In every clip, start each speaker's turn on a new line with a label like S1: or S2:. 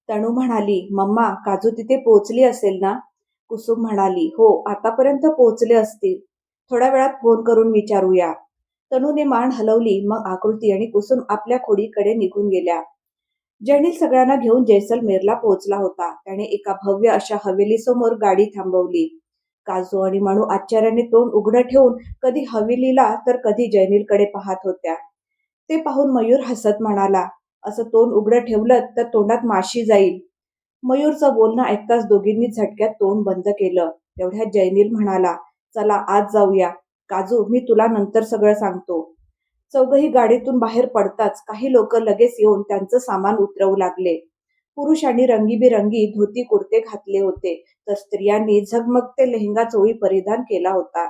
S1: तनू म्हणाली, "मम्मा, काजू तिथे पोहोचली असेल ना?" कुसुम म्हणाली, "हो, आतापर्यंत पोहोचले असतील. थोड्या वेळात फोन करून विचारूया." तनूने मान हलवली. मग आकृती आणि कुसुम आपल्या खोडीकडे निघून गेल्या. जयनील सगळ्यांना घेऊन जैसलमेरला पोहोचला होता. त्याने एका भव्य अशा हवेलीसमोर गाडी थांबवली. काजू आणि मनू आश्चर्याने तोंड उघडं ठेवून कधी हवेलीला तर कधी जयनीलकडे पाहत होत्या. ते पाहून मयूर हसत म्हणाला, "असं तोंड उघडं ठेवलं तर तोंडात माशी जाईल." मयूरचं बोलणं ऐकताच दोघींनी झटक्यात तोंड बंद केलं. तेवढ्यात जयनील म्हणाला, "चला आत जाऊया. काजू, मी तुला नंतर सगळं सांगतो." चौघही गाडीतून बाहेर पडताच काही लोक लगेच येऊन त्यांचं सामान उतरवू लागले. पुरुषांनी रंगीबिरंगी धोती कुर्ते घातले होते, तर स्त्रियांनी झगमगते लेहंगा चोळी परिधान केला होता.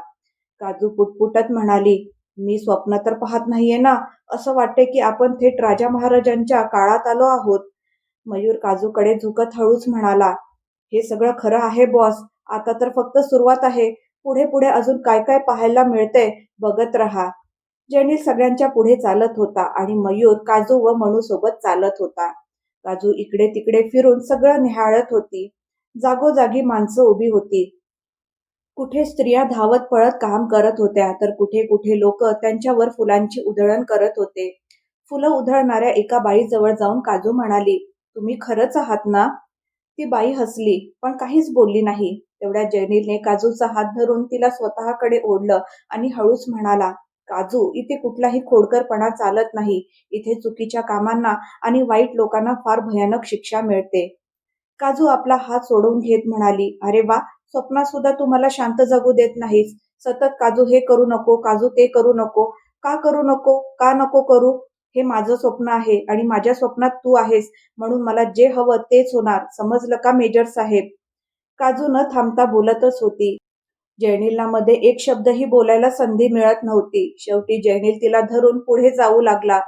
S1: काजू पुटपुटत म्हणाली, "मी स्वप्न तर पाहत नाहीये ना? असं वाटते की आपण थेट राजा महाराजांच्या काळात आलो आहोत." मयूर काजूकडे झुकत हळूच म्हणाला, "हे सगळं खरं आहे बॉस. आता तर फक्त सुरुवात आहे. पुढे पुढे अजून काय काय पाहायला मिळते बघत रहा." जयनील सगळ्यांच्या पुढे चालत होता आणि मयूर काजू व मनू सोबत चालत होता. काजू इकडे तिकडे फिरून सगळं निहाळत होती. जागोजागी माणसं उभी होती. कुठे स्त्रिया धावत पळत काम करत होत्या, तर कुठे कुठे लोक त्यांच्यावर फुलांची उधळण करत होते. फुलं उधळणाऱ्या एका बाईजवळ जाऊन काजू म्हणाली, "तुम्ही खरंच आहात ना?" ती बाई हसली, पण काहीच बोलली नाही. तेवढ्यात जयनीलने काजूचा हात धरून तिला स्वतःकडे ओढलं आणि हळूच म्हणाला, "काजू, इथे कुठलाही खोडकरपणा चालत नाही. इथे चुकीच्या कामांना आणि वाईट लोकांना फार भयानक शिक्षा मिळते." काजू आपला हात सोडवून घेत म्हणाली, "अरे वा, स्वप्नात सुद्धा तू मला शांत जगू देत नाहीस. सतत काजू हे करू नको, काजू ते करू नको. का करू नको? का नको करू? हे माझं स्वप्न आहे आणि माझ्या स्वप्नात तू आहेस, म्हणून मला जे हवं तेच होणार. समजलं का मेजर साहेब?" काजू न थांबता बोलतच होती. जयनीलला मध्ये एक शब्दही बोलायला संधी मिळत नव्हती. शेवटी जयनील तिला धरून पुढे जाऊ लागला.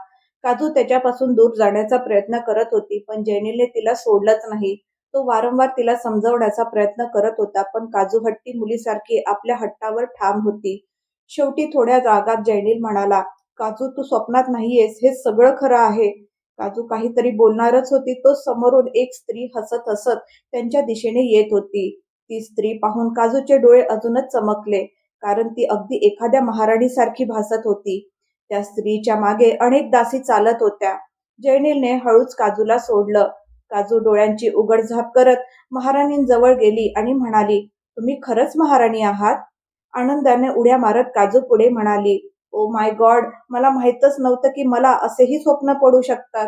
S1: काजू त्याच्यापासून दूर जाण्याचा प्रयत्न करत होती, पण जयनीलने तिला सोडलंच नाही. तो वारंवार तिला समजावण्याचा प्रयत्न करत होता, पण काजू हट्टी मुलीसारखी आपल्या हट्टावर ठाम होती. शेवटी थोड्या रागात जयनील म्हणाला, "काजू, तू स्वप्नात नाहीयेस, हे सगळं खरं आहे." काजू काहीतरी बोलणारच होती, तो समोरून एक स्त्री हसत हसत त्यांच्या दिशेने येत होती. ती स्त्री पाहून काजूचे डोळे अजूनच चमकले, कारण ती अगदी एखाद्या महाराणीसारखी भासत होती. त्या स्त्रीच्या मागे अनेक दासी चालत होत्या. जयनीलने हळूच काजूला सोडलं. काजू डोळ्यांची उघडझाप करत महाराणींजवळ गेली आणि म्हणाली, "तुम्ही खरंच महाराणी आहात?" आनंदाने उड्या मारत काजू पुढे म्हणाली, "ओ माय गॉड, मला माहीतच नव्हतं की मला असेही स्वप्न पडू शकतात."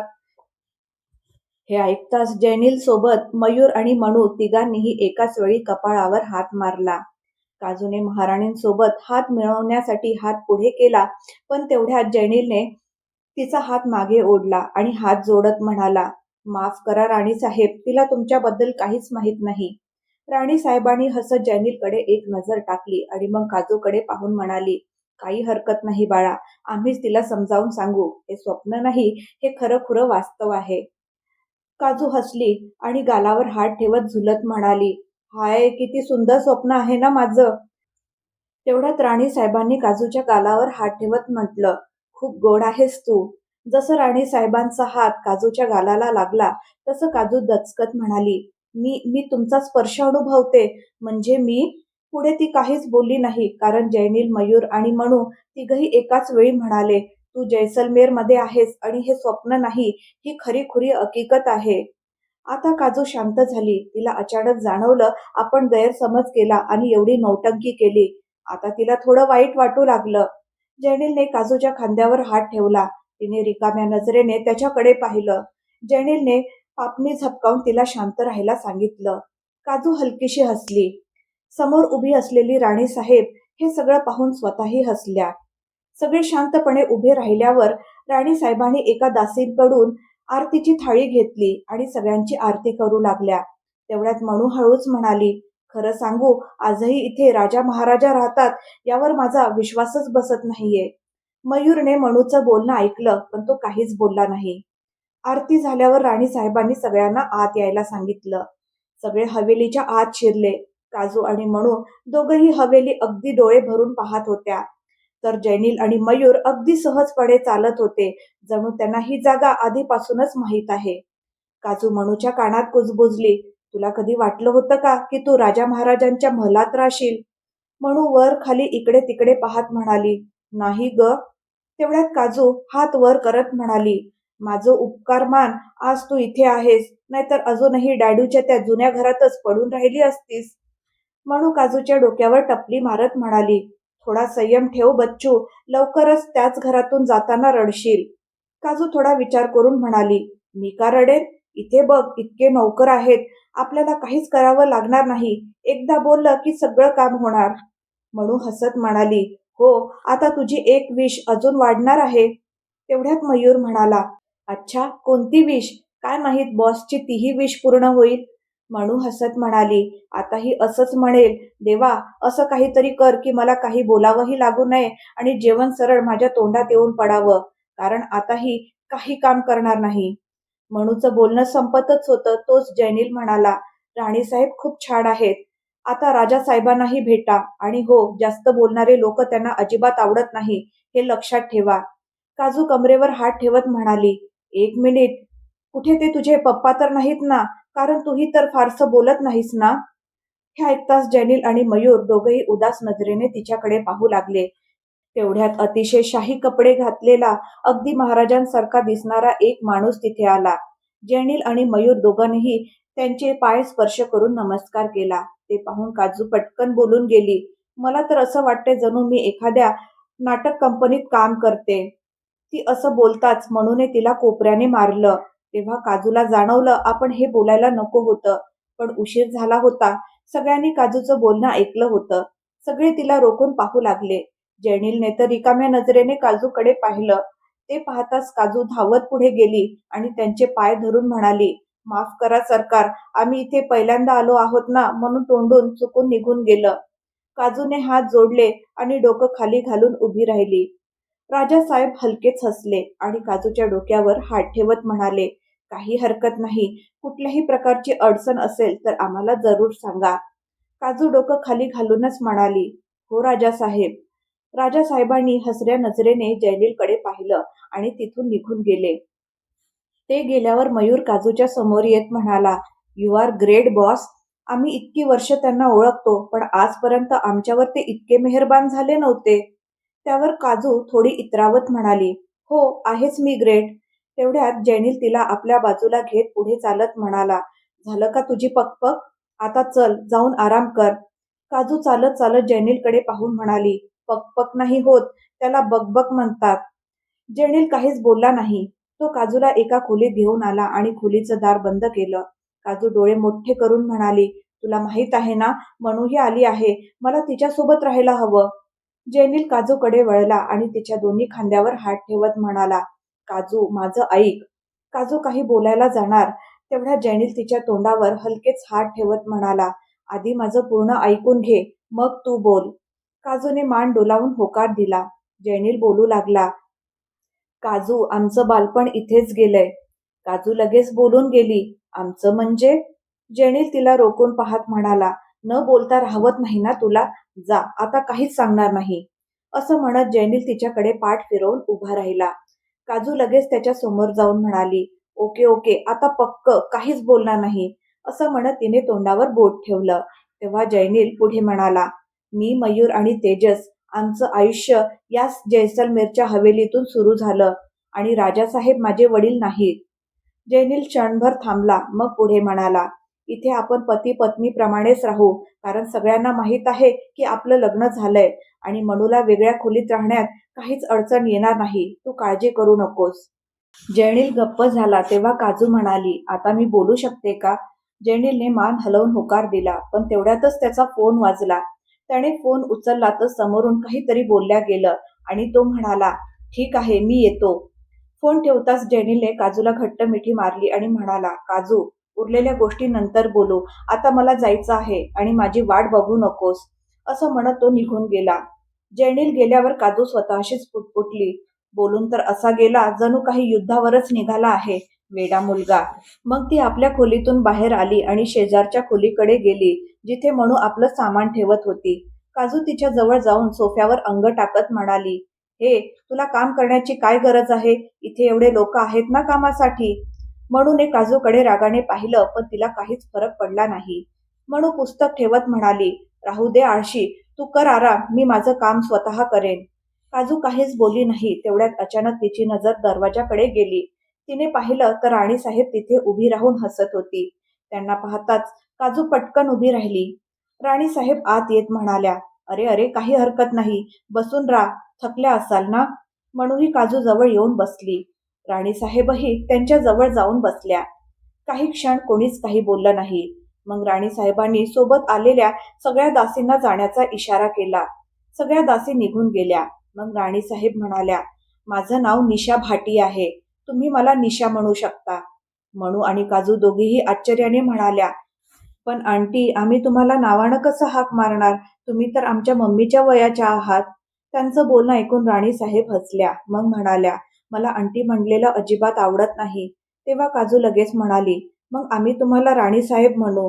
S1: हे ऐकताच जयनील सोबत मयूर आणि मनू तिघांनीही एकाच वेळी कपाळावर हात मारला. काजूने महाराणींसोबत हात मिळवण्यासाठी हात पुढे केला, पण तेवढ्यात जयनीलने तिचा हात मागे ओढला आणि हात जोडत म्हणाला, "माफ करा राणीसाहेब, तिला तुमच्याबद्दल काहीच माहीत नाही." राणीसाहेबांनी हसत जयनीलकडे एक नजर टाकली आणि मग काजूकडे पाहून म्हणाली, "काही हरकत नाही बाळा, आम्हीच तिला समजावून सांगू. हे स्वप्न नाही, हे खरंखुरं वास्तव आहे." काजू हसली आणि गालावर हात ठेवत झुलत म्हणाली, "हाय, किती सुंदर स्वप्न आहे ना माझं." तेवढ्यात राणी साहेबांनी काजूच्या गालावर हात ठेवत म्हटलं, "खूप गोड आहेस तू." जसं राणी साहेबांचा हात काजूच्या गालाला लागला, तसं काजू दचकत म्हणाली, "मी मी तुमचा स्पर्श अनुभवते." "म्हणजे मी?" पुढे ती काहीच बोलली नाही, कारण जयनील, मयूर आणि मनू तिघही एकाच वेळी म्हणाले, "तू जैसलमेरमध्ये आहेस आणि हे स्वप्न नाही, ही खरीखुरी हकीकत आहे." आता काजू शांत झाली. तिला अचानक जाणवलं, आपण गैरसमज केला आणि एवढी नौटंकी केली. आता तिला थोडं वाईट वाटू लागलं. जयनीलने काजूच्या खांद्यावर हात ठेवला. तिने रिकाम्या नजरेने त्याच्याकडे पाहिलं. जयनीलने पापणी झपकावून तिला शांत राहायला सांगितलं. काजू हलकीशी हसली. समोर उभी असलेली राणीसाहेब हे सगळं पाहून स्वतःही हसल्या. सगळे शांतपणे उभे राहिल्यावर राणीसाहेबांनी एका दासीकडून आरतीची थाळी घेतली आणि सगळ्यांची आरती करू लागल्या. तेवढ्यात मनू हळूच म्हणाली, "खरं सांगू, आजही इथे राजा महाराजा राहतात यावर माझा विश्वासच बसत नाहीये." मयूरने मनूचं बोलणं ऐकलं, पण तो काहीच बोलला नाही. आरती झाल्यावर राणीसाहेबांनी सगळ्यांना आत यायला सांगितलं. सगळे हवेलीच्या आत शिरले. काजू आणि मनू दोघंही हवेली अगदी डोळे भरून पाहत होत्या. तर जयनील आणि मयूर अगदी सहजपणे चालत होते, जणू त्यांना ही जागा आधीपासूनच माहीत आहे. काजू मनूच्या कानात कुजबुजली. तुला कधी वाटलं होतं का की तू राजा महाराजांच्या महलात राहशील? मनू वर खाली इकडे तिकडे पाहत म्हणाली, नाही ग. तेवढ्यात काजू हात वर करत म्हणाली, माझं उपकार मान, आज तू इथे आहेस, नाहीतर अजूनही डॅडूच्या त्या जुन्या घरातच पडून राहिली असतीस. मनू काजूच्या डोक्यावर टपली मारत म्हणाली, थोडा संयम ठेव बच्चू, लवकरच त्याच घरातून जाताना रडशील. काजू थोडा विचार करून म्हणाली, मी का रडेन? इथे बघ इतके नौकर आहेत, आपल्याला काहीच करावं लागणार नाही, एकदा बोललं की सगळं काम होणार. मनू हसत म्हणाली, हो, आता तुझी एक विश अजून वाढणार आहे. तेवढ्यात मयूर म्हणाला, अच्छा, कोणती विश? काय माहीत बॉसची तीही विश पूर्ण होईल. मनू हसत म्हणाली, आताही असंच म्हणेल, देवा असं काहीतरी कर की मला काही बोलावंही लागू नये आणि जेवण सरळ माझ्या तोंडात येऊन पडावं, कारण आताही काही काम करणार नाही. मनूचं बोलणं संपतच होतं तोच जयनील म्हणाला, राणीसाहेब खूप छान आहेत. आता राजासाहेबांनाही भेटा आणि हो, जास्त बोलणारे लोक त्यांना अजिबात आवडत नाही, हे लक्षात ठेवा. काजू कमरेवर हात ठेवत म्हणाली, एक मिनिट, कुठे ते तुझे पप्पा तर नाहीत ना? कारण तूही तर फारसं बोलत नाहीस ना? हे ऐकताच जयनील आणि मयूर दोघेही उदास नजरेने तिच्याकडे पाहू लागले. तेवढ्यात अतिशय शाही कपडे घातलेला, अगदी महाराजांसारखा दिसणारा एक माणूस तिथे आला. जयनील आणि मयूर दोघांनीही त्यांचे पाय स्पर्श करून नमस्कार केला. ते पाहून काजू पटकन बोलून गेली, मला तर असं वाटतंय जणू मी एखाद्या नाटक कंपनीत काम करते. ती असं बोलताच मनूने तिला कोपऱ्याने मारलं. तेव्हा काजूला जाणवलं आपण हे बोलायला नको होतं, पण उशीर झाला होता. सगळ्यांनी काजूचं बोलणं ऐकलं होतं. सगळे तिला रोखून पाहू लागले. जयनीलने तर रिकाम्या नजरेने काजूकडे पाहिलं. ते पाहताच काजू धावत पुढे गेली आणि त्यांचे पाय धरून म्हणाली, माफ करा सरकार, आम्ही इथे पहिल्यांदा आलो आहोत ना, म्हणून तोंडून चुकून निघून गेलं. काजूने हात जोडले आणि डोकं खाली घालून उभी राहिली. राजासाहेब हलकेच हसले आणि काजूच्या डोक्यावर हात ठेवत म्हणाले, काही हरकत नाही, कुठल्याही प्रकारची अडचण असेल तर आम्हाला जरूर सांगा. काजू डोकं खाली घालूनच म्हणाली, हो राजासाहेब. राजासाहेबांनी हसऱ्या नजरेने जयनीलकडे पाहिलं आणि तिथून निघून गेले. ते गेल्यावर मयूर काजूच्या समोर येत म्हणाला, यू आर ग्रेट बॉस. आम्ही इतकी वर्ष त्यांना ओळखतो, पण आजपर्यंत आमच्यावर ते इतके मेहरबान झाले नव्हते. त्यावर काजू थोडी इतरावत म्हणाली, हो, आहेच मी ग्रेट. तेवढ्यात जयनील तिला आपल्या बाजूला घेत पुढे चालत म्हणाला, झालं का तुझी पकपक? आता चल, जाऊन आराम कर. काजू चालत चालत जयनीलकडे पाहून म्हणाली, पकपक नाही होत, त्याला बकबक म्हणतात. जयनील काहीच बोलला नाही. तो काजूला एका खोलीत घेऊन आला आणि खोलीचं दार बंद केलं. काजू डोळे मोठे करून म्हणाली, तुला माहित आहे ना, मनूही आली आहे, मला तिच्यासोबत राहायला हवं. जयनील काजूकडे वळला आणि तिच्या दोन्ही खांद्यावर हात ठेवत म्हणाला, काजू माझं ऐक. काजू काही बोलायला जाणार तेवढ्या जयनील तिच्या तोंडावर हलकेच हात ठेवत म्हणाला, आधी माझं पूर्ण ऐकून घे, मग तू बोल. काजूने मान डोलावून होकार दिला. जयनील बोलू लागला, काजू आमचं बालपण इथेच गेलंय. काजू लगेच बोलून गेली, आमचं म्हणजे? जयनील तिला रोखून पाहत म्हणाला, न बोलता राहवत नाही ना तुला? जा, आता काहीच सांगणार नाही. असं म्हणत जयनील तिच्याकडे पाठ फिरवून उभा राहिला. काजू लगेच त्याच्या समोर जाऊन म्हणाली, ओके ओके, आता पक्क काहीच बोलणार नाही. असं म्हणत तिने तोंडावर बोट ठेवलं. तेव्हा जयनील पुढे म्हणाला, मी, मयूर आणि तेजस, आमचं आयुष्य याच जैसलमेरच्या हवेलीतून सुरू झालं आणि राजासाहेब माझे वडील नाहीत. जयनील क्षणभर थांबला, मग पुढे म्हणाला, इथे आपण पती पत्नीप्रमाणेच राहू, कारण सगळ्यांना माहीत आहे की आपलं लग्न झालंय आणि मनूला वेगळ्या खोलीत राहण्यात काहीच अडचण येणार नाही, तू काळजी करू नकोस. जयनील गप्प झाला. तेव्हा काजू म्हणाली, आता मी बोलू शकते का? जयनीलने मान हलवून होकार दिला, पण तेवढ्यातच त्याचा फोन वाजला. त्याने फोन उचलला तर समोरून काहीतरी बोलल्या गेलं आणि तो म्हणाला, ठीक आहे, मी येतो. फोन ठेवताच जयनीलने काजूला घट्ट मिठी मारली आणि म्हणाला, काजू, उरलेल्या गोष्टी नंतर बोलू, आता मला जायचं आहे आणि माझी वाट बघू नकोस. असं म्हणत तो निघून गेला. जयनील गेल्यावर काजू स्वतःशीच पुटपुटली, बोलून तर असा गेला जणू काही युद्धावरच निघाला आहे, वेडा मुलगा. मग ती आपल्या खोलीतून बाहेर आली आणि शेजारच्या खोलीकडे गेली, जिथे मनू आपलं सामान ठेवत होती. काजू तिच्या जवळ जाऊन सोफ्यावर अंग टाकत म्हणाली, हे, तुला काम करण्याची काय गरज आहे? इथे एवढे लोक आहेत ना कामासाठी. म्हणूने काजूकडे रागाने पाहिलं, पण तिला काहीच फरक पडला नाही. म्हणू पुस्तक ठेवत म्हणाली, राहू दे आळशी, तू कर आराम, मी माझं काम स्वतः करेन. काजू काहीच बोलली नाही. तेवढ्यात अचानक तिची नजर दरवाजाकडे गेली. तिने पाहिलं तर राणीसाहेब तिथे उभी राहून हसत होती. त्यांना पाहताच काजू पटकन उभी राहिली. राणीसाहेब आत येत म्हणाल्या, अरे अरे, काही हरकत नाही, बसून राहा, थकल्या असाल ना. म्हणूनही काजू जवळ येऊन बसली. राणीसाहेबही त्यांच्या जवळ जाऊन बसल्या. काही क्षण कोणीच काही बोललं नाही. मग राणीसाहेबांनी सोबत आलेल्या सगळ्या दासींना जाण्याचा इशारा केला. सगळ्या दासी निघून गेल्या. मग राणीसाहेब म्हणाल्या, माझं नाव निशा भाटी आहे, तुम्ही मला निशा म्हणू शकता. म्हणू आणि काजू दोघीही आश्चर्याने म्हणाल्या, पण आंटी, आम्ही तुम्हाला नावानं कसं हाक मारणार, तुम्ही तर आमच्या मम्मीच्या वयाच्या आहात. त्यांचं बोलणं ऐकून राणीसाहेब हसल्या. मग म्हणाल्या, मला आंटी म्हणलेलं अजिबात आवडत नाही. तेव्हा काजू लगेच म्हणाली, मग आम्ही तुम्हाला राणीसाहेब म्हणू.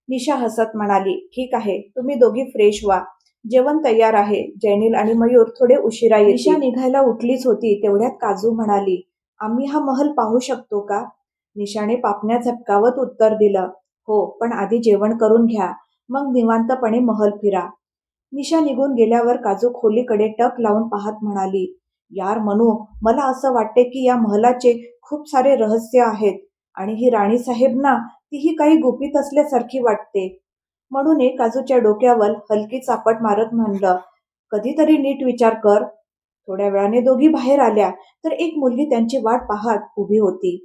S1: निशा हसत म्हणाली, ठीक आहे, तुम्ही दोघी फ्रेश व्हा, जेवण तयार आहे. जैनिल आणि मयूर थोडे उशिरा येतील. निशा निघायला उठलीच होती. तेवढ्यात काजू म्हणाली, आम्ही हा महल पाहू शकतो का. निशाने पापण्या झटकावत उत्तर दिलं, हो, पण आधी जेवण करून घ्या, मग निवांतपणे महल फिरा. निशा निघून गेल्यावर काजू खोलीकडे टक लावून पाहत म्हणाली, यार मनू, मला असं वाटते की या महलाचे खूप सारे रहस्य आहेत आणि ही राणीसाहेब ना, तीही काही गुपित असल्यासारखी वाटते. म्हणून काजूच्या डोक्यावर हलकी चापट मारत म्हणलं, कधीतरी नीट विचार कर. थोड्या वेळाने दोघी बाहेर आल्या तर एक मुलगी त्यांची वाट पाहत उभी होती.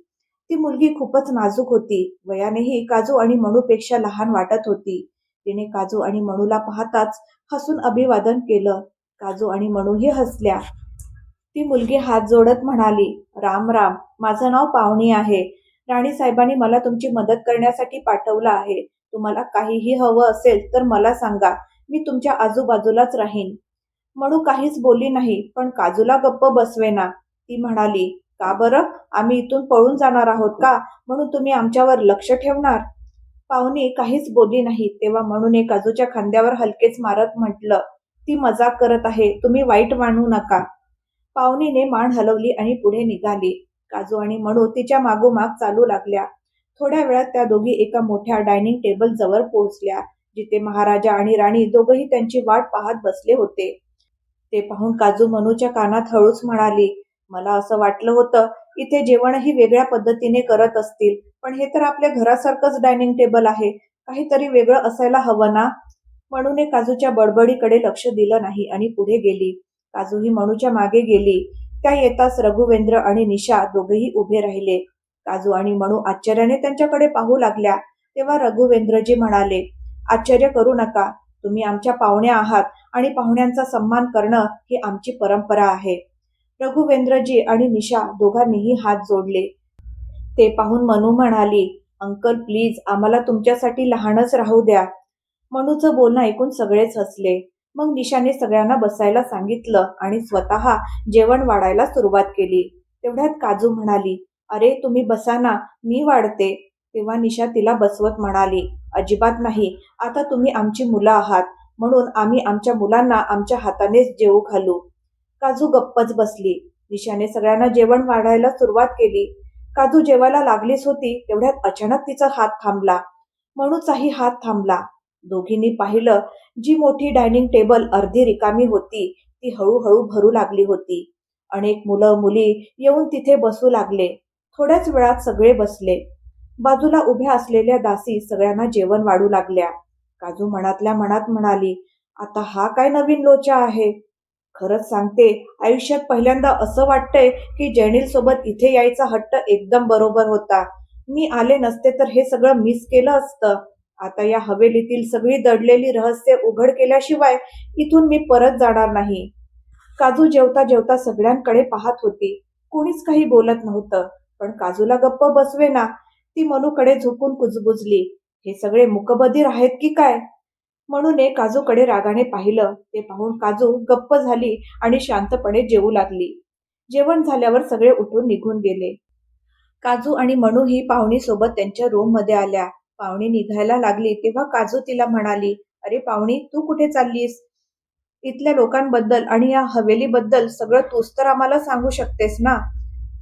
S1: ती मुलगी खूपच नाजूक होती. वयानेही काजू आणि मनूपेक्षा लहान वाटत होती. तिने काजू आणि मनूला पाहताच हसून अभिवादन केलं. काजू आणि मनूही हसल्या. ती मुलगी हात जोडत म्हणाली, राम राम, माझं नाव पावनी आहे. राणीसाहेबांनी मला तुमची मदत करण्यासाठी पाठवलं आहे. तुम्हाला काहीही हवं असेल तर मला सांगा, मी तुमच्या आजूबाजूलाच राहीन. म्हणू काहीच बोलली नाही, पण काजूला गप्प बसवेना. ती म्हणाली, का बरं, आम्ही इथून पळून जाणार आहोत का, म्हणून तुम्ही आमच्यावर लक्ष ठेवणार. पाहुणी काहीच बोलली नाही. तेव्हा म्हणून काजूच्या खांद्यावर हलकेच मारत म्हटलं, ती मजाक करत आहे, तुम्ही वाईट मानू नका. पाहुणीने मान हलवली आणि पुढे निघाली. काजू आणि मनू तिच्या मागोमाग चालू लागल्या. थोड्या वेळात त्या दोघी एका मोठ्या डायनिंग टेबल जवळ पोहोचल्या, जिथे महाराजा आणि राणी दोघंही त्यांची वाट पाहत बसले होते. ते पाहून काजू मनूच्या कानात हळूच म्हणाली, मला असं वाटलं होतं इथे जेवणही वेगळ्या पद्धतीने करत असतील, पण हे तर आपल्या घरासारखंच डायनिंग टेबल आहे, काहीतरी वेगळं असायला हवं ना. मनूने काजूच्या बडबडीकडे लक्ष दिलं नाही आणि पुढे गेली. काजूही मनूच्या मागे गेली. त्या येताच रघुवेंद्र आणि निशा दोघेही उभे राहिले. काजू आणि मनू आश्चर्याने त्यांच्याकडे पाहू लागल्या. तेव्हा रघुवेंद्रजी म्हणाले, आश्चर्य करू नका, तुम्ही आमच्या पाहुण्या आहात आणि पाहुण्यांचा सन्मान करणं ही आमची परंपरा आहे. रघुवेंद्रजी आणि निशा दोघांनीही हात जोडले. ते पाहून मनू म्हणाली, अंकल प्लीज, आम्हाला तुमच्यासाठी लहानच राहू द्या. मनूचं बोलणं ऐकून सगळेच हसले. मग निशाने सगळ्यांना बसायला सांगितलं आणि स्वतः जेवण वाढायला सुरुवात केली. तेवढ्यात काजू म्हणाली, अरे तुम्ही बसा ना, मी वाढते. तेव्हा निशा तिला बसवत म्हणाली, अजिबात नाही, आता तुम्ही आमची मुलं आहात, म्हणून आम्ही आमच्या मुलांना आमच्या हातानेच जेवू घालू. काजू गप्पच बसली. निशाने सगळ्यांना जेवण वाढायला सुरुवात केली. काजू जेवायला लागलीच होती, तेवढ्यात अचानक तिचा हात थांबला. मनूचाही हात थांबला. दोघींनी पाहिलं, जी मोठी डायनिंग टेबल अर्धी रिकामी होती, ती हळूहळू भरू लागली होती. अनेक मुलं मुली येऊन तिथे बसू लागले. थोड्याच वेळात सगळे बसले. बाजूला उभ्या असलेल्या दासी सगळ्यांना जेवण वाढू लागल्या. काजू मनातल्या मनात म्हणाली, आता हा काय नवीन लोचा आहे. खरंच सांगते, आयुष्यात पहिल्यांदा असं वाटतंय की जैनिल सोबत इथे यायचा हट्ट एकदम बरोबर होता. मी आले नसते तर हे सगळं मिस केलं असतं. आता या हवेलीतील सगळी दडलेली रहस्य उघड केल्याशिवाय इथून मी परत जाणार नाही. काजू जेवता जेवता सगळ्यांकडे पाहत होती. कोणीच काही बोलत नव्हतं, पण काजूला गप्प बसवेना. ती मनूकडे झोपून कुजबुजली, हे सगळे मूकबधीर आहेत की काय. म्हणून काजूकडे रागाने पाहिलं. ते पाहून काजू गप्प झाली आणि शांतपणे जेवू लागली. जेवण झाल्यावर सगळे उठून निघून गेले. काजू आणि मनू ही पाहुणी सोबत त्यांच्या रूम मध्ये आल्या. पाहुणी निघायला लागली तेव्हा काजू तिला म्हणाली, अरे पाहुणी, तू कुठे चाललीस. इथल्या लोकांबद्दल आणि या हवेलीबद्दल सगळं तूच तर आम्हाला सांगू शकतेस ना.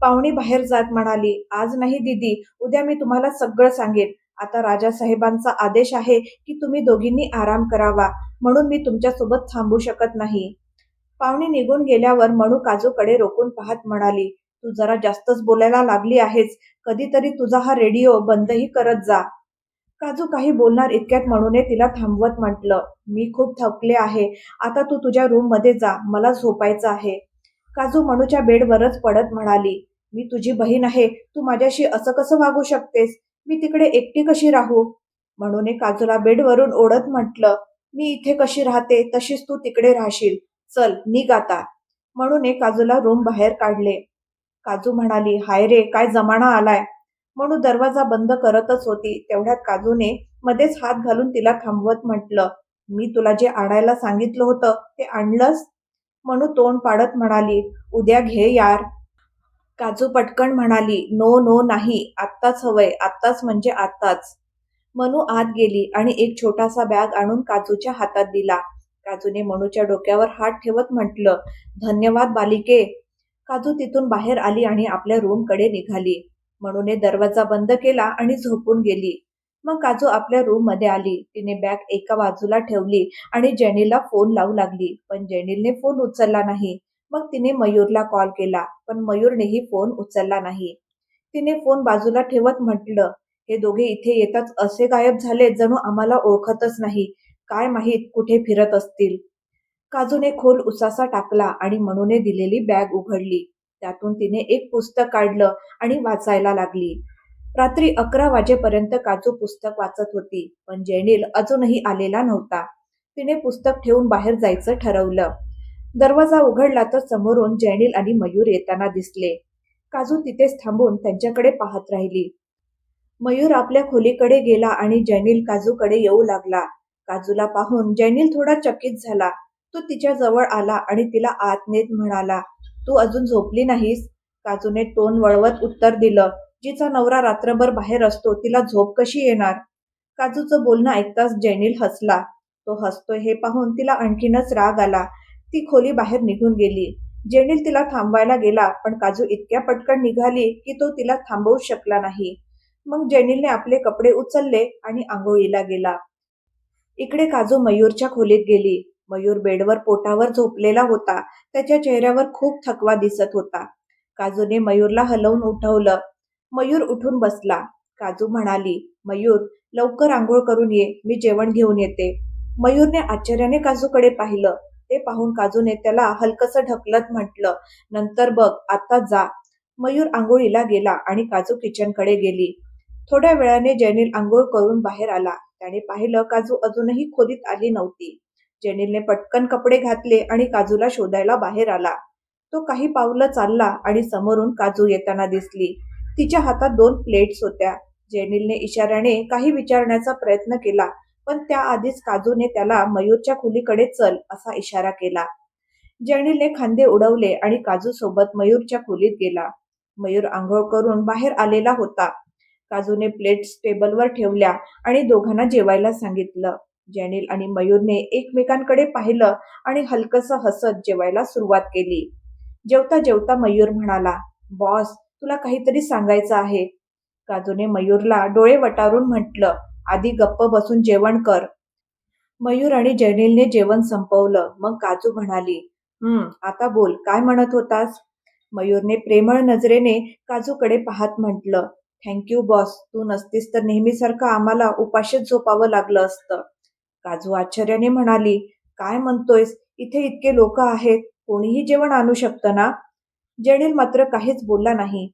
S1: पाहुणी बाहेर जात म्हणाली, आज नाही दीदी, उद्या मी तुम्हाला सगळं सांगेन. आता राजासाहेबांचा आदेश आहे की तुम्ही दोघींनी आराम करावा, म्हणून मी तुमच्यासोबत थांबू शकत नाही. पाहुणी निघून गेल्यावर मनू काजूकडे रोखून पाहत म्हणाली, तू जरा जास्तच बोलायला लागली आहेस. कधीतरी तुझा हा रेडिओ बंदही करत जा. काजू काही बोलणार इतक्यात मनूने तिला थांबवत म्हटलं, मी खूप थकले आहे. आता तू तुझ्या रूममध्ये जा, मला झोपायचं आहे. काजू मनूच्या बेडवरच पडत म्हणाली, मी तुझी बहीण आहे. तू माझ्याशी असं कसं वागू शकतेस? मी तिकडे एकटी कशी राहू? मनूने काजूला बेडवरून ओढत म्हटलं, मी इथे कशी राहते तशीच तू तिकडे राहशील. चल निघ आता. मनूने काजूला रूम बाहेर काढले. काजू म्हणाली, हाय रे, काय जमाना आलाय. म्हणून दरवाजा बंद करतच होती, तेवढ्यात काजूने मध्येच हात घालून तिला थांबवत म्हटलं, मी तुला जे आणायला सांगितलं होतं ते आणलंस? म्हणून तोंड पाडत म्हणाली, उद्या घे यार. काजू पटकन म्हणाली, नो नो नाही, आत्ताच हवंय, आत्ताच म्हणजे आत्ताच. मनू आत गेली आणि एक छोटासा बॅग आणून काजूच्या हातात दिला. काजूने मनूच्या डोक्यावर हात ठेवत म्हटलं, धन्यवाद बालिके. काजू तिथून बाहेर आली आणि आपल्या रूमकडे निघाली. मनूने दरवाजा बंद केला आणि झोपून गेली. मग काजू आपल्या रूममध्ये आली. तिने बॅग एका बाजूला ठेवली आणि जेनीला फोन लावू लागली, पण जेनीलने फोन उचलला नाही. मग तिने मयूरला कॉल केला, पण मयूरनेही फोन उचलला नाही. तिने फोन बाजूला ठेवत म्हटलं, हे दोघे इथे येताच असे गायब झाले जणू आम्हाला ओळखतच नाही. काय माहीत कुठे फिरत असतील. काजूने खोल उसासा टाकला आणि मनूने दिलेली बॅग उघडली. त्यातून तिने एक पुस्तक काढलं आणि वाचायला लागली. रात्री 11 वाजेपर्यंत काजू पुस्तक वाचत होती, पण जेनील अजूनही आलेला नव्हता. तिने पुस्तक ठेवून बाहेर जायचं ठरवलं. दरवाजा उघडला तर समोरून जेनील आणि मयूर येताना दिसले. काजू तिथेच थांबून त्यांच्याकडे पाहत राहिली. मयूर आपल्या खोलीकडे गेला आणि जैनील काजूकडे येऊ लागला. काजूला पाहून जैनील थोडा चकित झाला. तो तिच्या जवळ आला आणि तिला आत नेत म्हणाला, तू अजून झोपली नाहीस? काजूने तोंड वळवत उत्तर दिलं, जिचा नवरा रात्रभर बाहेर असतो तिला झोप कशी येणार? काजूचं बोलणं ऐकताच जैनील हसला. तो हसतोय हे पाहून तिला आणखीनच राग आला. ती खोली बाहेर निघून गेली. जैनील तिला थांबवायला गेला, पण काजू इतक्या पटकन निघाली की तो तिला थांबवूच शकला नाही. मग जेनिलने आपले कपडे उचलले आणि आंघोळीला गेला. इकडे काजू मयूरच्या खोलीत गेली. मयूर बेडवर पोटावर झोपलेला होता. त्याच्या चेहऱ्यावर खूप थकवा दिसत होता. काजूने मयूरला हलवून उठवलं. मयूर उठून बसला. काजू म्हणाली, मयूर, लवकर आंघोळ करून ये, मी जेवण घेऊन येते. मयूरने आश्चर्याने काजूकडे पाहिलं. ते पाहून काजूने त्याला हलकसं ढकलत म्हटलं, नंतर बघ, आता जा. मयूर आंघोळीला गेला आणि काजू किचनकडे गेली. थोड्या वेळाने जेनिल अंघोळ करून बाहेर आला. त्याने पाहिलं काजू अजूनही खोलीत आली नव्हती. जेनिलने पटकन कपडे घातले आणि काजूला शोधायला बाहेर आला. तो काही पावलं चालला आणि समोरून काजू येताना दिसली. तिच्या हातात 2 प्लेट्स होत्या. जेनिलने इशाऱ्याने काही विचारण्याचा प्रयत्न केला, पण त्याआधीच काजूने त्याला मयूरच्या खोलीकडे चल असा इशारा केला. जेनिलने खांदे उडवले आणि काजू सोबत मयूरच्या खोलीत गेला. मयूर आंघोळ करून बाहेर आलेला होता. काजूने प्लेट्स टेबलवर ठेवल्या आणि दोघांना जेवायला सांगितलं. जेनिल आणि मयूरने एकमेकांकडे पाहिलं आणि हलकसं हसत जेवायला सुरुवात केली. जेवता जेवता मयूर म्हणाला, बॉस, तुला काहीतरी सांगायचं आहे. काजूने मयूरला डोळे वटारून म्हटलं, आधी गप्प बसून जेवण कर. मयूर आणि जेनिलने जेवण संपवलं. मग काजू म्हणाली, आता बोल, काय म्हणत होतास? मयूरने प्रेमळ नजरेने काजूकडे पाहत म्हटलं, थँक्यू बॉस, तू नसतीस तर नेहमीसारखं आम्हाला उपाशीच झोपावं लागलं असतं. काजू आश्चर्याने म्हणाली, काय म्हणतोयस? इथे इतके लोक आहेत, कोणीही जेवण आणू शकतं ना? जेनिल मात्र काहीच बोलला नाही.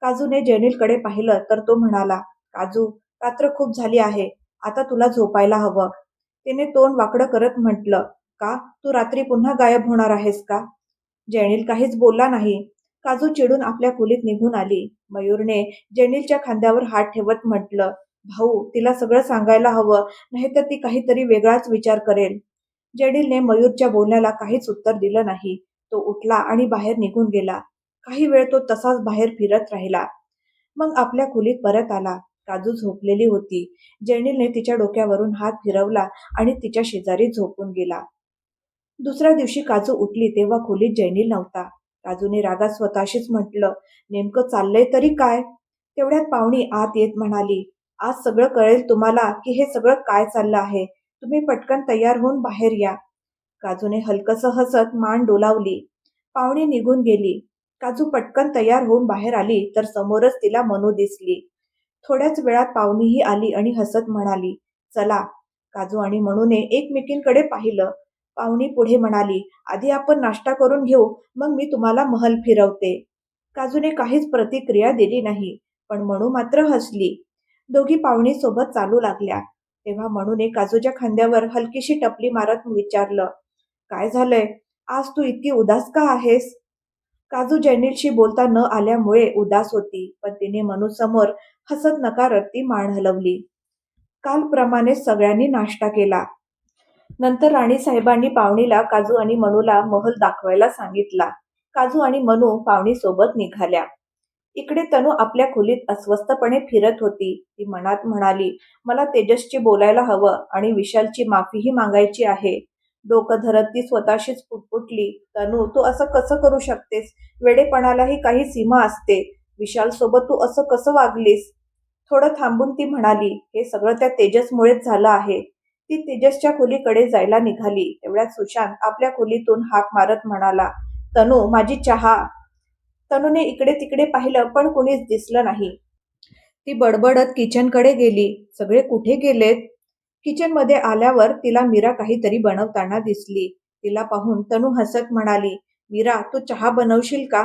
S1: काजूने जेनिलकडे पाहिलं तर तो म्हणाला, काजू, रात्र खूप झाली आहे, आता तुला झोपायला हवं. तिने तोंड वाकडं करत म्हटलं, का, तू रात्री पुन्हा गायब होणार आहेस का? जेनिल काहीच बोलला नाही. काजू चिडून आपल्या खोलीत निघून आली. मयूरने जेनिलच्या खांद्यावर हात ठेवत म्हटलं, भाऊ, तिला सगळं सांगायला हवं, नाहीतर ती काहीतरी वेगळाच विचार करेल. जेनिलने मयूरच्या बोलण्याला काहीच उत्तर दिलं नाही. तो उठला आणि बाहेर निघून गेला. काही वेळ तो तसाच बाहेर फिरत राहिला. मग आपल्या खोलीत परत आला. काजू झोपलेली होती. जेनिलने तिच्या डोक्यावरून हात फिरवला आणि तिच्या शेजारी झोपून गेला. दुसऱ्या दिवशी काजू उठली तेव्हा खोलीत जेनिल नव्हता. काजूने रागात स्वतःशीच म्हटलं, नेमकं चाललंय तरी काय? तेवढ्यात पाहुणी आत येत म्हणाली, आज सगळं कळेल तुम्हाला की हे सगळं काय चाललं आहे. तुम्ही पटकन तयार होऊन बाहेर या. काजूने हलकसं हसत मान डोलावली. पाहुणी निघून गेली. काजू पटकन तयार होऊन बाहेर आली तर समोरच तिला मनू दिसली. थोड्याच वेळात पाहुणीही आली आणि हसत म्हणाली, चला. काजू आणि मनूने एकमेकींकडे पाहिलं. पाहुणी पुढे म्हणाली, आधी आपण नाश्ता करून घेऊ, मग मी तुम्हाला महल फिरवते. काजूने काहीच प्रतिक्रिया दिली नाही, पण मनू मात्र हसली. दोघी पाहुणी सोबत चालू लागल्या. तेव्हा मनूने काजूच्या खांद्यावर हलकीशी टपली मारत विचारलं, काय झालंय? आज तू इतकी उदास का आहेस? काजू जैनीलशी बोलता न आल्यामुळे उदास होती, पण तिने मनूसमोर हसत नकारार्थी मान हलवली. कालप्रमाणेच सगळ्यांनी नाश्ता केला. नंतर राणीसाहेबांनी पाहुणीला काजू आणि मनूला महल दाखवायला सांगितला. काजू आणि मनू पाहुणीसोबत निघाल्या. इकडे तनू आपल्या खोलीत अस्वस्थपणे फिरत होती. ती मनात म्हणाली, मला तेजसची बोलायला हवं आणि विशालची माफीही मागायची आहे. डोकं धरत ती स्वतःशीच पुटपुटली, तनू तू असं कसं करू शकतेस? वेडेपणालाही काही सीमा असते. विशाल सोबत तू असं कसं वागलीस? थोडं थांबून ती म्हणाली, हे सगळं त्या तेजसमुळेच झालं आहे. ती तेजसच्या खोलीकडे जायला निघाली. तेवढ्यात सुशांत आपल्या खोलीतून हाक मारत म्हणाला, तनू माझी चहा. तनूने इकडे तिकडे पाहिलं पण कुणीच दिसलं नाही. ती बडबडत किचनकडे गेली. सगळे कुठे गेलेत? किचनमध्ये आल्यावर तिला मीरा काहीतरी बनवताना दिसली. तिला पाहून तनू हसत म्हणाली, मीरा तू चहा बनवशील का?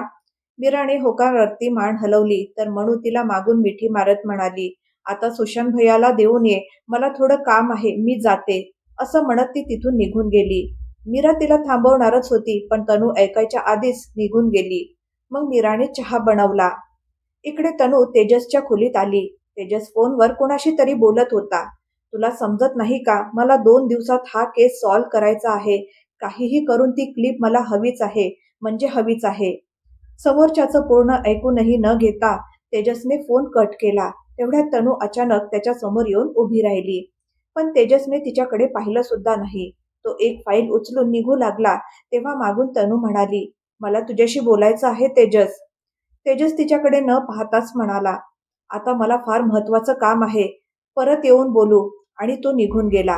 S1: मीराने होकारार्थी मान हलवली तर मनू तिला मागून मिठी मारत म्हणाली, आता सुशांत भैयाला देऊन ये, मला थोडं काम आहे, मी जाते. असं म्हणत ती तिथून निघून गेली. मीरा तिला थांबवणारच होती, पण तनू ऐकायच्या आधीच निघून गेली. मग मीराने चहा बनवला. इकडे तनू तेजसच्या खोलीत आली. तेजस फोनवर कोणाशी तरी बोलत होता. तुला समजत नाही का? मला 2 दिवसात हा केस सॉल्व्ह करायचा आहे. काहीही करून ती क्लिप मला हवीच आहे, म्हणजे हवीच आहे. समोरच्याचं पूर्ण ऐकूनही न घेता तेजसने फोन कट केला. तेवढ्यात तनू अचानक त्याच्या समोर येऊन उभी राहिली. पण तेजसने तिच्याकडे पाहिलं सुद्धा नाही. तो एक फाईल उचलून निघू लागला तेव्हा मागून तनू म्हणाली, मला तुझ्याशी बोलायचं आहे तेजस. तेजस तिच्याकडे न पाहताच म्हणाला, आता मला फार महत्वाचं काम आहे, परत येऊन बोलू. आणि तो निघून गेला.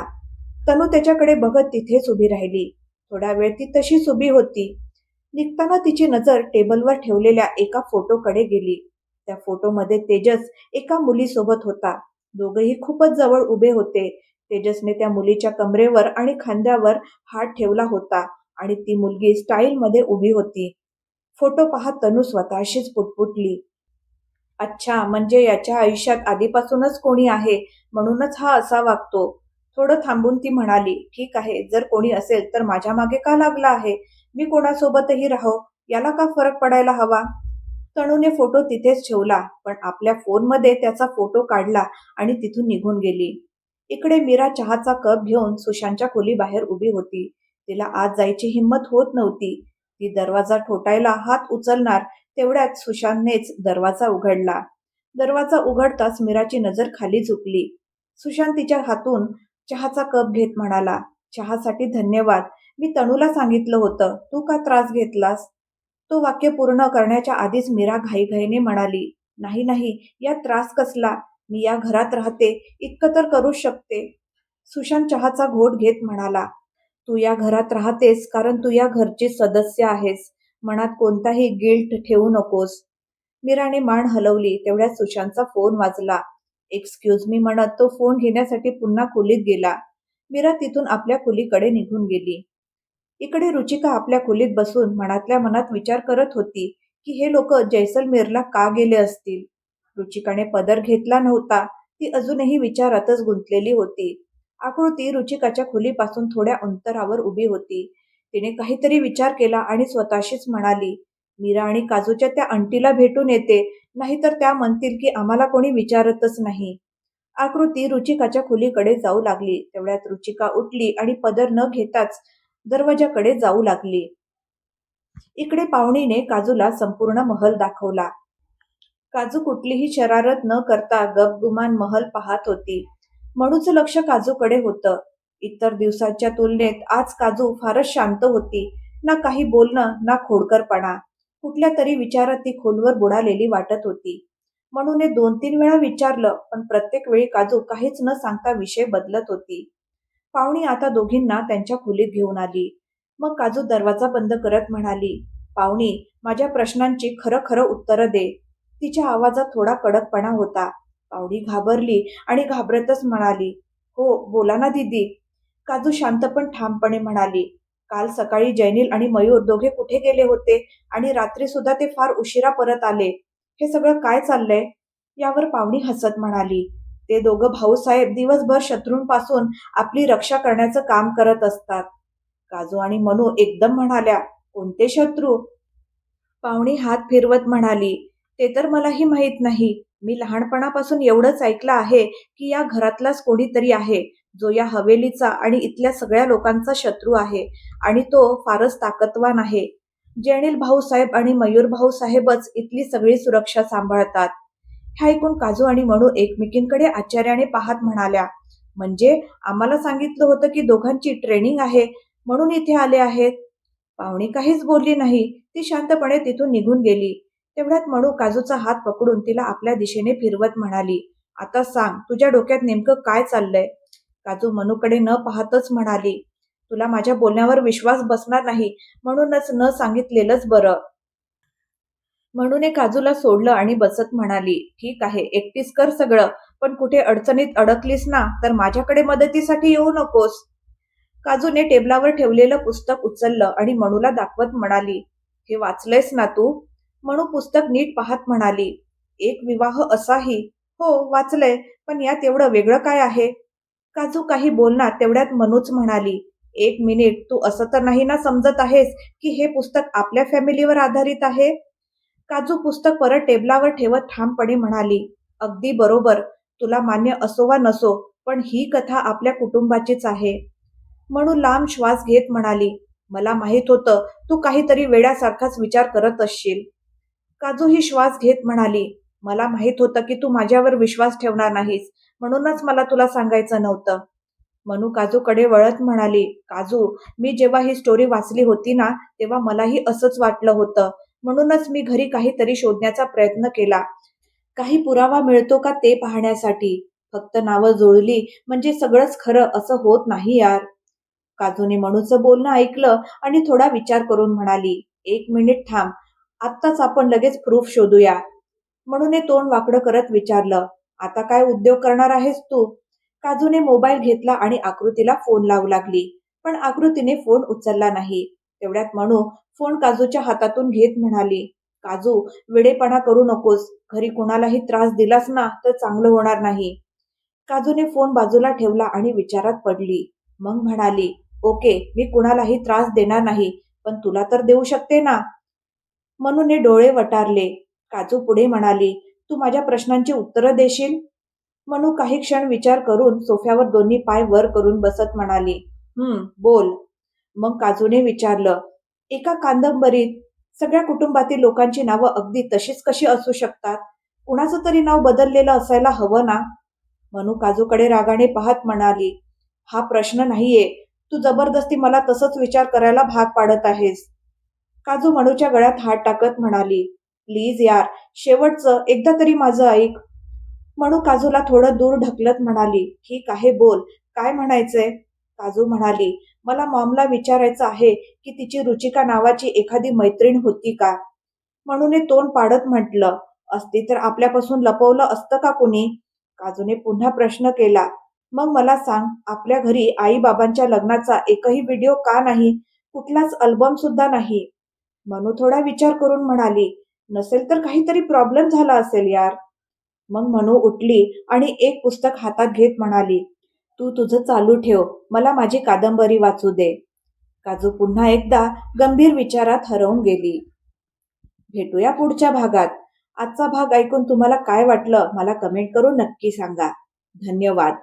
S1: तनू त्याच्याकडे बघत तिथेच उभी राहिली. थोडा वेळ ती तशीच उभी होती. निघताना तिची नजर टेबलवर ठेवलेल्या एका फोटोकडे गेली. त्या फोटोमध्ये तेजस एका मुलीसोबत होता. दोघेही खूपच जवळ उभे होते. तेजसने त्या मुलीच्या कमरेवर आणि खांद्यावर हात ठेवला होता आणि ती मुलगी स्टाईलमध्ये उभी होती. फोटो पाहत तनू स्वतःशीच पुटपुटली, अच्छा, म्हणजे याच्या आयुष्यात आधीपासूनच कोणी आहे, म्हणूनच हा असा वागतो. थोडं थांबून ती म्हणाली, ठीक आहे, जर कोणी असेल तर माझ्या मागे का लागला आहे? मी कोणासोबतही राहो, याला का फरक पडायला हवा? तनूने फोटो तिथेच ठेवला, पण आपल्या फोनमध्ये त्याचा फोटो काढला आणि तिथून निघून गेली. इकडे मीरा चहाचा कप घेऊन सुशांतच्या खोलीबाहेर उभी होती. तिला आत जायची हिंमत होत नव्हती. ती दरवाजा ठोठायला हात उचलणार तेवढ्यात सुशांतनेच दरवाजा उघडला. दरवाजा उघडताच मीराची नजर खाली झुकली. सुशांत तिच्या हातून चहाचा कप घेत म्हणाला, चहासाठी धन्यवाद. मी तनूला सांगितलं होतं, तू का त्रास घेतलास? तो वाक्य पूर्ण करण्याच्या आधीच मीरा घाईघाईने म्हणाली, नाही नाही, यात त्रास कसला? मी या घरात राहते, इतकं तर करूच शकते. सुशांत चहाचा घोट घेत म्हणाला, तू या घरात राहतेस कारण तू या घरची सदस्य आहेस. मनात कोणताही गिल्ट ठेवू नकोस. मीराने मान हलवली. तेवढ्यात सुशांतचा फोन वाजला. एक्सक्यूज मी म्हणत तो फोन घेण्यासाठी पुन्हा खोलीत गेला. मीरा तिथून आपल्या खोलीकडे निघून गेली. इकडे रुचिका आपल्या खोलीत बसून मनातल्या मनात विचार करत होती की हे लोक जैसलमेरला का गेले असतील. रुचिकाने पदर घेतला नव्हता. ती अजूनही विचारातच गुंतलेली होती. आकृती रुचिकाच्या खोलीपासून थोड्या अंतरावर उभी होती. तिने काहीतरी विचार केला आणि स्वतःशीच म्हणाली, मीरा आणि काजूच्या त्या आंटीला भेटून येते, नाहीतर त्या म्हणतील की आम्हाला कोणी विचारतच नाही. आकृती रुचिकाच्या खोलीकडे जाऊ लागली. तेवढ्यात रुचिका उठली आणि पदर न घेताच दरवाजाकडे जाऊ लागली. इकडे पाहुणीने काजूला संपूर्ण महल दाखवला. काजू कुठलीही शरारत न करता गपगुमान महल पाहत होती. मनूचं लक्ष काजूकडे होतं. इतर दिवसाच्या तुलनेत आज काजू फारच शांत होती. ना काही बोलणं ना खोडकरपणा. कुठल्या तरी विचारात ती खोलवर बुडालेली वाटत होती. म्हणून 2-3 वेळा विचारलं, पण प्रत्येक वेळी काजू काहीच न सांगता विषय बदलत होती. पाहुणी आता दोघींना त्यांच्या खोलीत घेऊन आली. मग काजू दरवाजा बंद करत म्हणाली, "पाहुणी, माझ्या प्रश्नांची खरं खरं उत्तरं दे." तिच्या आवाजात थोडा कडकपणा होता. पाहुणी घाबरली आणि घाबरतच म्हणाली, "हो, बोला ना दीदी." काजू शांत पण ठामपणे म्हणाली, "काल सकाळी जैनिल आणि मयूर दोघे कुठे गेले होते आणि रात्री सुद्धा ते फार उशिरा परत आले. हे सगळं काय चाललंय?" यावर पाहुणी हसत म्हणाली, "ते दोघं भाऊसाहेब दिवसभर शत्रूंपासून आपली रक्षा करण्याचं काम करत असतात." काजू आणि मनू एकदम म्हणाल्या, "कोणते शत्रू?" पाहुणी हात फिरवत म्हणाली, "ते तर मलाही माहीत नाही. मी लहानपणापासून एवढंच ऐकलं आहे की या घरातलाच कोणीतरी आहे, जो या हवेलीचा आणि इथल्या सगळ्या लोकांचा शत्रू आहे आणि तो फारच ताकदवान आहे. जैनिल भाऊसाहेब आणि मयूर भाऊसाहेबच इथली सगळी सुरक्षा सांभाळतात." हे ऐकून काजू आणि मनू एकमेकींकडे आश्चर्याने पाहत म्हणाल्या, "म्हणजे आम्हाला सांगितलं होतं की दोघांची ट्रेनिंग आहे, म्हणून इथे आले आहेत." पाहुणी काहीच बोलली नाही. ती शांतपणे तिथून निघून गेली. तेवढ्यात मनू काजूचा हात पकडून तिला आपल्या दिशेने फिरवत म्हणाली, "आता सांग, तुझ्या डोक्यात नेमकं काय चाललंय?" काजू मनूकडे न पाहतच म्हणाली, "तुला माझ्या बोलण्यावर विश्वास बसणार नाही, म्हणूनच न सांगितलेलंच बरं." म्हणून काजूला सोडलं आणि बसत म्हणाली, "ठीक आहे, एकटीच कर सगळं, पण कुठे अडचणीत अडकलीस ना, तर माझ्याकडे मदतीसाठी येऊ नकोस." काजूने टेबलावर ठेवलेलं पुस्तक उचललं आणि मनूला दाखवत म्हणाली, "हे वाचलंयस ना तू?" मनू पुस्तक नीट पाहत म्हणाली, "एक विवाह असाही." "हो, वाचलंय, पण यात एवढं वेगळं काय आहे?" काजू काही बोलणार तेवढ्यात मनूच म्हणाली, "एक मिनिट, तू असं तर नाही ना समजत आहेस की हे पुस्तक आपल्या फॅमिलीवर आधारित आहे?" काजू पुस्तक परत टेबलावर ठेवत ठामपणे म्हणाली, "अगदी बरोबर. तुला मान्य असो वा नसो, पण ही कथा आपल्या कुटुंबाचीच आहे." म्हणून लांब श्वास घेत म्हणाली, "मला माहित होतं तू काहीतरी वेड्यासारखाच विचार करत असशील." काजू ही श्वास घेत म्हणाली, "मला माहित होतं की तू माझ्यावर विश्वास ठेवणार नाहीस, म्हणूनच मला तुला सांगायचं नव्हतं." मनू काजूकडे वळत म्हणाली, "काजू, मी जेव्हा ही स्टोरी वाचली होती ना, तेव्हा मलाही असंच वाटलं होतं. म्हणूनच मी घरी काहीतरी शोधण्याचा प्रयत्न केला. काही पुरावा मिळतो का ते पाहण्यासाठी. फक्त नावं जुळली म्हणजे सगळंच खरं असं होत नाही यार." काजूने मनूचं बोलणं ऐकलं आणि थोडा विचार करून म्हणाली, "एक मिनिट थांब. आत्ताच आपण लगेच प्रूफ शोधूया." म्हणून तोंड वाकडं करत विचारलं, "आता काय उद्योग करणार आहेस तू?" काजूने मोबाईल घेतला आणि आकृतीला फोन लावू लागली, पण आकृतीने फोन उचलला नाही. तेवढ्यात मनू फोन काजूच्या हातातून घेत म्हणाली, "काजू, वेडेपणा करू नकोस. घरी कुणालाही त्रास दिलास ना तर चांगलं होणार नाही." काजूने फोन बाजूला ठेवला आणि विचारात पडली. मग म्हणाली, "ओके, मी कुणालाही त्रास देणार नाही, पण तुला तर देऊ शकते ना." मनूने डोळे वटारले. काजू पुढे म्हणाली, "तू माझ्या प्रश्नांची उत्तरं देशील?" मनू काही क्षण विचार करून सोफ्यावर दोन्ही पाय वर करून बसत म्हणाली, बोल." मग काजूने विचारलं, "एका कादंबरीत सगळ्या कुटुंबातील लोकांची नावं अगदी तशीच कशी असू शकतात? कुणाचं तरी नाव बदललेलं असायला हवं ना?" मनू काजूकडे रागाने पाहत म्हणाली, "हा प्रश्न नाहीये. तू जबरदस्ती मला तसंच विचार करायला भाग पाडत आहेस." काजू मनूच्या गळ्यात हात टाकत म्हणाली, "प्लीज यार, शेवटचं एकदा तरी माझं ऐक." मनू काजूला थोडं दूर ढकलत म्हणाली, "ठीक आहे, बोल. काय म्हणायचंय?" काजू म्हणाली, "मला मॉमला विचारायचं आहे की तिची रुचिका नावाची एखादी मैत्रीण होती का?" म्हणून तोंड पाडत म्हटलं, "असती तर आपल्यापासून लपवलं असतं का कुणी?" काजूने पुन्हा प्रश्न केला, "मग मला सांग, आपल्या घरी आई-बाबांच्या लग्नाचा एकही व्हिडिओ का नाही? कुठलाच अल्बम सुद्धा नाही?" मनू थोडा विचार करून म्हणाली, "नसेल तर काहीतरी प्रॉब्लेम झाला असेल यार." मग मनू उठली आणि एक पुस्तक हातात घेत म्हणाली, "तू तुझं चालू ठेव, मला माझी कादंबरी वाचू दे." काजू पुन्हा एकदा गंभीर विचारात हरवून गेली. भेटूया पुढच्या भागात. आजचा भाग ऐकून तुम्हाला काय वाटलं मला कमेंट करून नक्की सांगा. धन्यवाद.